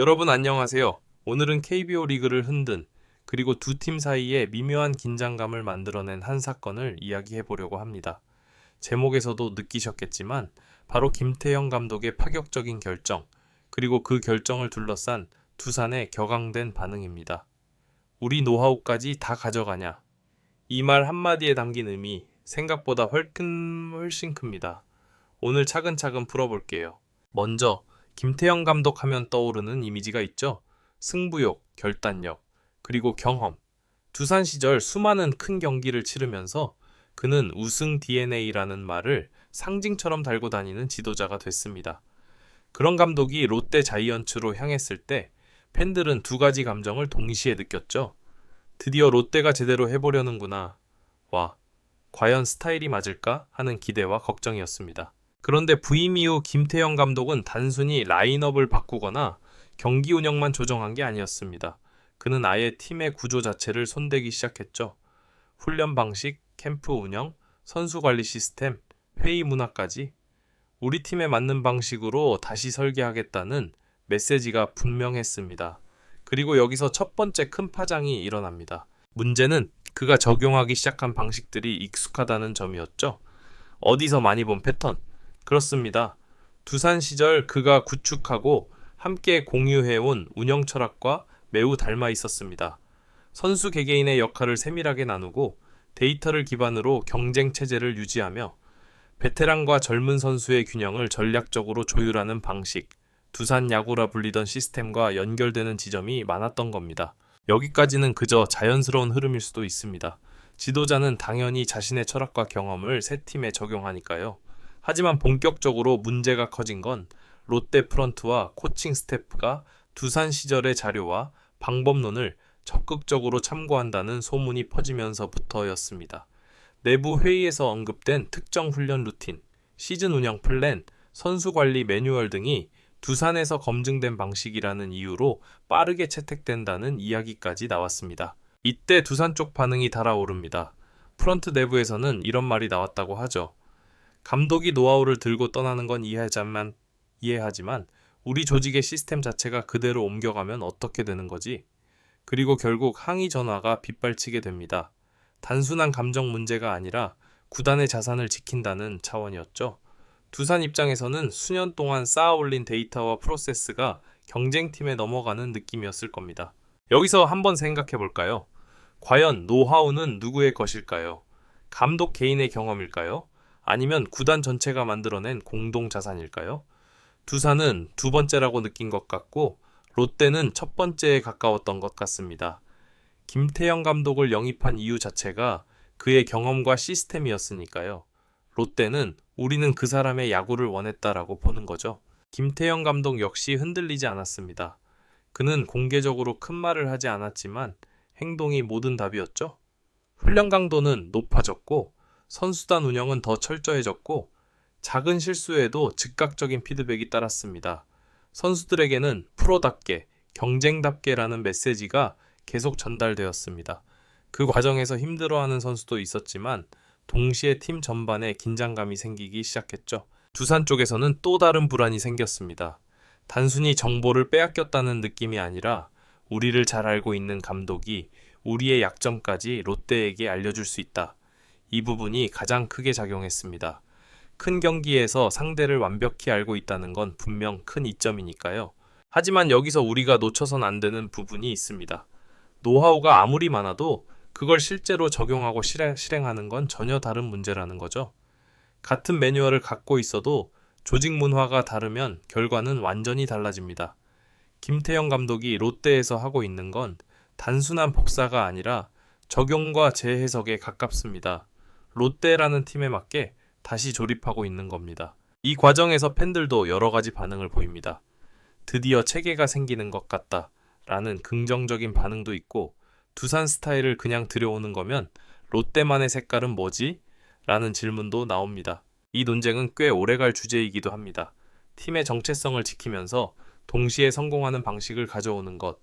여러분 안녕하세요. 오늘은 KBO 리그를 흔든 그리고 두 팀 사이에 미묘한 긴장감을 만들어낸 한 사건을 이야기해 보려고 합니다. 제목에서도 느끼셨겠지만 바로 김태형 감독의 파격적인 결정, 그리고 그 결정을 둘러싼 두산의 격앙된 반응입니다. 우리 노하우까지 다 가져가냐? 이 말 한마디에 담긴 의미, 생각보다 훨씬 큽니다. 오늘 차근차근 풀어볼게요. 먼저 김태형 감독 하면 떠오르는 이미지가 있죠. 승부욕, 결단력, 그리고 경험. 두산 시절 수많은 큰 경기를 치르면서 그는 우승 DNA라는 말을 상징처럼 달고 다니는 지도자가 됐습니다. 그런 감독이 롯데 자이언츠로 향했을 때 팬들은 두 가지 감정을 동시에 느꼈죠. 드디어 롯데가 제대로 해보려는구나. 와, 과연 스타일이 맞을까 하는 기대와 걱정이었습니다. 그런데 부임 이후 김태형 감독은 단순히 라인업을 바꾸거나 경기 운영만 조정한 게 아니었습니다. 그는 아예 팀의 구조 자체를 손대기 시작했죠. 훈련 방식, 캠프 운영, 선수 관리 시스템, 회의 문화까지 우리 팀에 맞는 방식으로 다시 설계하겠다는 메시지가 분명했습니다. 그리고 여기서 첫 번째 큰 파장이 일어납니다. 문제는 그가 적용하기 시작한 방식들이 익숙하다는 점이었죠. 어디서 많이 본 패턴. 그렇습니다. 두산 시절 그가 구축하고 함께 공유해온 운영 철학과 매우 닮아 있었습니다. 선수 개개인의 역할을 세밀하게 나누고 데이터를 기반으로 경쟁 체제를 유지하며 베테랑과 젊은 선수의 균형을 전략적으로 조율하는 방식, 두산 야구라 불리던 시스템과 연결되는 지점이 많았던 겁니다. 여기까지는 그저 자연스러운 흐름일 수도 있습니다. 지도자는 당연히 자신의 철학과 경험을 새 팀에 적용하니까요. 하지만 본격적으로 문제가 커진 건 롯데 프런트와 코칭 스태프가 두산 시절의 자료와 방법론을 적극적으로 참고한다는 소문이 퍼지면서부터였습니다. 내부 회의에서 언급된 특정 훈련 루틴, 시즌 운영 플랜, 선수 관리 매뉴얼 등이 두산에서 검증된 방식이라는 이유로 빠르게 채택된다는 이야기까지 나왔습니다. 이때 두산 쪽 반응이 달아오릅니다. 프런트 내부에서는 이런 말이 나왔다고 하죠. 감독이 노하우를 들고 떠나는 건 이해하지만 우리 조직의 시스템 자체가 그대로 옮겨가면 어떻게 되는 거지? 그리고 결국 항의 전화가 빗발치게 됩니다. 단순한 감정 문제가 아니라 구단의 자산을 지킨다는 차원이었죠. 두산 입장에서는 수년 동안 쌓아 올린 데이터와 프로세스가 경쟁팀에 넘어가는 느낌이었을 겁니다. 여기서 한번 생각해 볼까요? 과연 노하우는 누구의 것일까요? 감독 개인의 경험일까요? 아니면 구단 전체가 만들어낸 공동 자산일까요? 두산은 두 번째라고 느낀 것 같고 롯데는 첫 번째에 가까웠던 것 같습니다. 김태형 감독을 영입한 이유 자체가 그의 경험과 시스템이었으니까요. 롯데는 우리는 그 사람의 야구를 원했다라고 보는 거죠. 김태형 감독 역시 흔들리지 않았습니다. 그는 공개적으로 큰 말을 하지 않았지만 행동이 모든 답이었죠. 훈련 강도는 높아졌고 선수단 운영은 더 철저해졌고 작은 실수에도 즉각적인 피드백이 따랐습니다. 선수들에게는 프로답게, 경쟁답게라는 메시지가 계속 전달되었습니다. 그 과정에서 힘들어하는 선수도 있었지만 동시에 팀 전반에 긴장감이 생기기 시작했죠. 두산 쪽에서는 또 다른 불안이 생겼습니다. 단순히 정보를 빼앗겼다는 느낌이 아니라 우리를 잘 알고 있는 감독이 우리의 약점까지 롯데에게 알려줄 수 있다. 이 부분이 가장 크게 작용했습니다. 큰 경기에서 상대를 완벽히 알고 있다는 건 분명 큰 이점이니까요. 하지만 여기서 우리가 놓쳐선 안 되는 부분이 있습니다. 노하우가 아무리 많아도 그걸 실제로 적용하고 실행하는 건 전혀 다른 문제라는 거죠. 같은 매뉴얼을 갖고 있어도 조직 문화가 다르면 결과는 완전히 달라집니다. 김태형 감독이 롯데에서 하고 있는 건 단순한 복사가 아니라 적용과 재해석에 가깝습니다. 롯데라는 팀에 맞게 다시 조립하고 있는 겁니다. 이 과정에서 팬들도 여러 가지 반응을 보입니다. 드디어 체계가 생기는 것 같다 라는 긍정적인 반응도 있고 두산 스타일을 그냥 들여오는 거면 롯데만의 색깔은 뭐지? 라는 질문도 나옵니다. 이 논쟁은 꽤 오래갈 주제이기도 합니다. 팀의 정체성을 지키면서 동시에 성공하는 방식을 가져오는 것.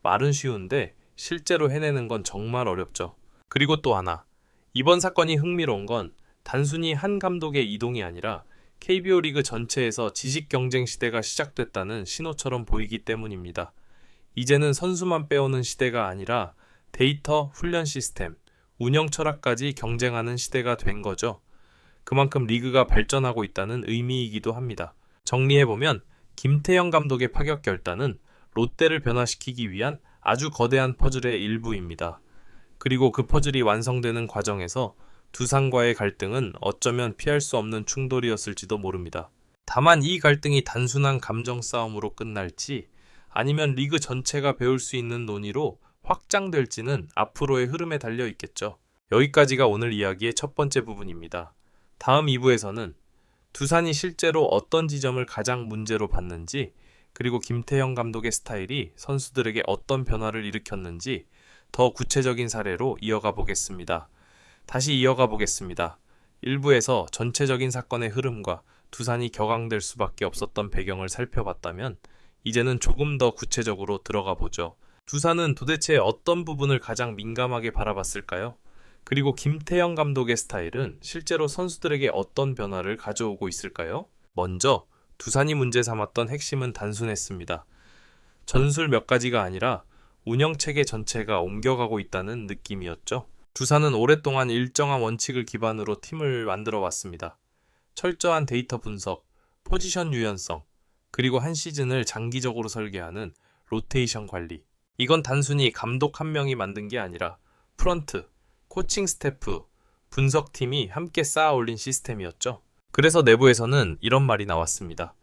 말은 쉬운데 실제로 해내는 건 정말 어렵죠. 그리고 또 하나. 이번 사건이 흥미로운 건 단순히 한 감독의 이동이 아니라 KBO 리그 전체에서 지식 경쟁 시대가 시작됐다는 신호처럼 보이기 때문입니다. 이제는 선수만 빼오는 시대가 아니라 데이터, 훈련 시스템, 운영 철학까지 경쟁하는 시대가 된 거죠. 그만큼 리그가 발전하고 있다는 의미이기도 합니다. 정리해보면 김태형 감독의 파격 결단은 롯데를 변화시키기 위한 아주 거대한 퍼즐의 일부입니다. 그리고 그 퍼즐이 완성되는 과정에서 두산과의 갈등은 어쩌면 피할 수 없는 충돌이었을지도 모릅니다. 다만 이 갈등이 단순한 감정 싸움으로 끝날지 아니면 리그 전체가 배울 수 있는 논의로 확장될지는 앞으로의 흐름에 달려 있겠죠. 여기까지가 오늘 이야기의 첫 번째 부분입니다. 다음 2부에서는 두산이 실제로 어떤 지점을 가장 문제로 봤는지, 그리고 김태형 감독의 스타일이 선수들에게 어떤 변화를 일으켰는지 더 구체적인 사례로 이어가 보겠습니다. 다시 이어가 보겠습니다. 1부에서 전체적인 사건의 흐름과 두산이 격앙될 수밖에 없었던 배경을 살펴봤다면 이제는 조금 더 구체적으로 들어가 보죠. 두산은 도대체 어떤 부분을 가장 민감하게 바라봤을까요? 그리고 김태형 감독의 스타일은 실제로 선수들에게 어떤 변화를 가져오고 있을까요? 먼저 두산이 문제 삼았던 핵심은 단순했습니다. 전술 몇 가지가 아니라 운영체계 전체가 옮겨가고 있다는 느낌이었죠. 두산은 오랫동안 일정한 원칙을 기반으로 팀을 만들어 왔습니다. 철저한 데이터 분석, 포지션 유연성, 그리고 한 시즌을 장기적으로 설계하는 로테이션 관리. 이건 단순히 감독 한 명이 만든 게 아니라 프런트, 코칭 스태프, 분석팀이 함께 쌓아 올린 시스템이었죠. 그래서 내부에서는 이런 말이 나왔습니다.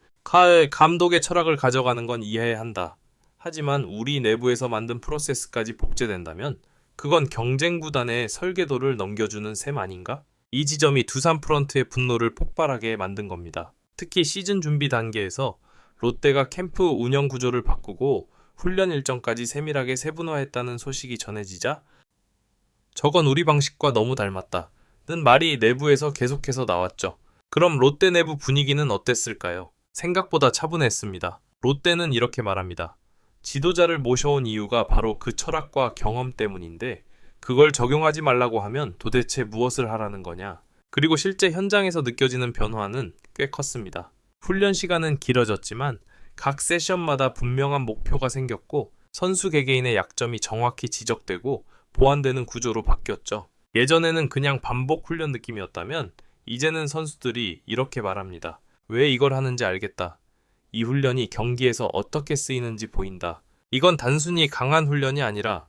감독의 철학을 가져가는 건 이해해야 한다. 하지만 우리 내부에서 만든 프로세스까지 복제된다면 그건 경쟁 구단의 설계도를 넘겨주는 셈 아닌가? 이 지점이 두산 프런트의 분노를 폭발하게 만든 겁니다. 특히 시즌 준비 단계에서 롯데가 캠프 운영 구조를 바꾸고 훈련 일정까지 세밀하게 세분화했다는 소식이 전해지자 저건 우리 방식과 너무 닮았다는 말이 내부에서 계속해서 나왔죠. 그럼 롯데 내부 분위기는 어땠을까요? 생각보다 차분했습니다. 롯데는 이렇게 말합니다. 지도자를 모셔온 이유가 바로 그 철학과 경험 때문인데 그걸 적용하지 말라고 하면 도대체 무엇을 하라는 거냐? 그리고 실제 현장에서 느껴지는 변화는 꽤 컸습니다. 훈련 시간은 길어졌지만 각 세션마다 분명한 목표가 생겼고 선수 개개인의 약점이 정확히 지적되고 보완되는 구조로 바뀌었죠. 예전에는 그냥 반복 훈련 느낌이었다면 이제는 선수들이 이렇게 말합니다. 왜 이걸 하는지 알겠다. 이 훈련이 경기에서 어떻게 쓰이는지 보인다. 이건 단순히 강한 훈련이 아니라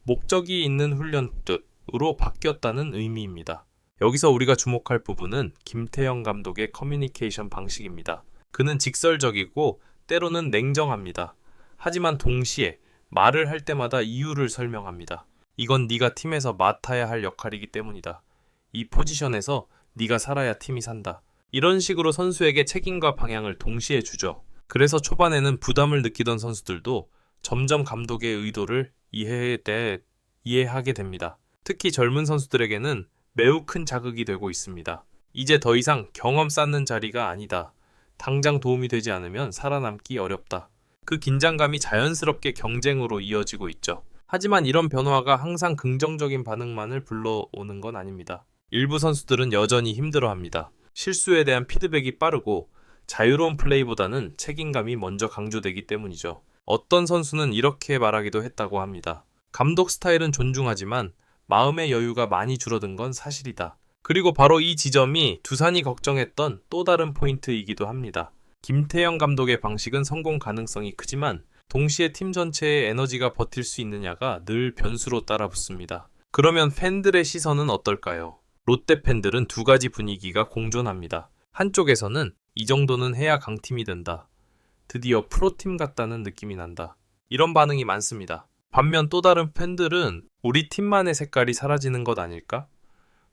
목적이 있는 훈련으로 바뀌었다는 의미입니다. 여기서 우리가 주목할 부분은 김태형 감독의 커뮤니케이션 방식입니다. 그는 직설적이고 때로는 냉정합니다. 하지만 동시에 말을 할 때마다 이유를 설명합니다. 이건 네가 팀에서 맡아야 할 역할이기 때문이다. 이 포지션에서 네가 살아야 팀이 산다. 이런 식으로 선수에게 책임과 방향을 동시에 주죠. 그래서 초반에는 부담을 느끼던 선수들도 점점 감독의 의도를 이해하게 됩니다. 특히 젊은 선수들에게는 매우 큰 자극이 되고 있습니다. 이제 더 이상 경험 쌓는 자리가 아니다. 당장 도움이 되지 않으면 살아남기 어렵다. 그 긴장감이 자연스럽게 경쟁으로 이어지고 있죠. 하지만 이런 변화가 항상 긍정적인 반응만을 불러오는 건 아닙니다. 일부 선수들은 여전히 힘들어합니다. 실수에 대한 피드백이 빠르고 자유로운 플레이보다는 책임감이 먼저 강조되기 때문이죠. 어떤 선수는 이렇게 말하기도 했다고 합니다. 감독 스타일은 존중하지만 마음의 여유가 많이 줄어든 건 사실이다. 그리고 바로 이 지점이 두산이 걱정했던 또 다른 포인트이기도 합니다. 김태형 감독의 방식은 성공 가능성이 크지만 동시에 팀 전체의 에너지가 버틸 수 있느냐가 늘 변수로 따라붙습니다. 그러면 팬들의 시선은 어떨까요? 롯데 팬들은 두 가지 분위기가 공존합니다. 한쪽에서는 이 정도는 해야 강팀이 된다. 드디어 프로팀 같다는 느낌이 난다. 이런 반응이 많습니다. 반면 또 다른 팬들은 우리 팀만의 색깔이 사라지는 것 아닐까?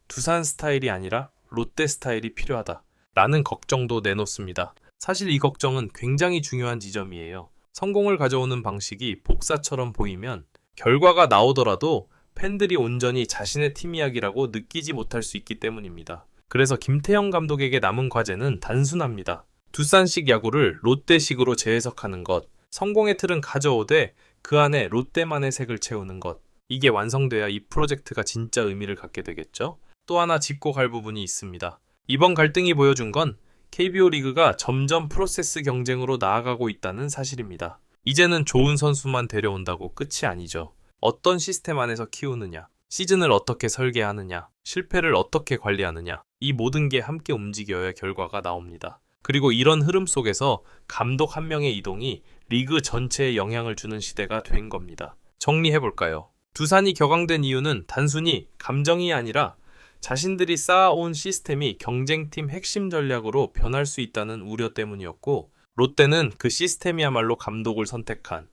두산 스타일이 아니라 롯데 스타일이 필요하다. 라는 걱정도 내놓습니다. 사실 이 걱정은 굉장히 중요한 지점이에요. 성공을 가져오는 방식이 복사처럼 보이면 결과가 나오더라도 팬들이 온전히 자신의 팀 이야기라고 느끼지 못할 수 있기 때문입니다. 그래서 김태형 감독에게 남은 과제는 단순합니다. 두산식 야구를 롯데식으로 재해석하는 것, 성공의 틀은 가져오되 그 안에 롯데만의 색을 채우는 것. 이게 완성돼야 이 프로젝트가 진짜 의미를 갖게 되겠죠? 또 하나 짚고 갈 부분이 있습니다. 이번 갈등이 보여준 건 KBO 리그가 점점 프로세스 경쟁으로 나아가고 있다는 사실입니다. 이제는 좋은 선수만 데려온다고 끝이 아니죠. 어떤 시스템 안에서 키우느냐, 시즌을 어떻게 설계하느냐, 실패를 어떻게 관리하느냐, 이 모든 게 함께 움직여야 결과가 나옵니다. 그리고 이런 흐름 속에서 감독 한 명의 이동이 리그 전체에 영향을 주는 시대가 된 겁니다. 정리해볼까요? 두산이 격앙된 이유는 단순히 감정이 아니라 자신들이 쌓아온 시스템이 경쟁팀 핵심 전략으로 변할 수 있다는 우려 때문이었고, 롯데는 그 시스템이야말로 감독을 선택한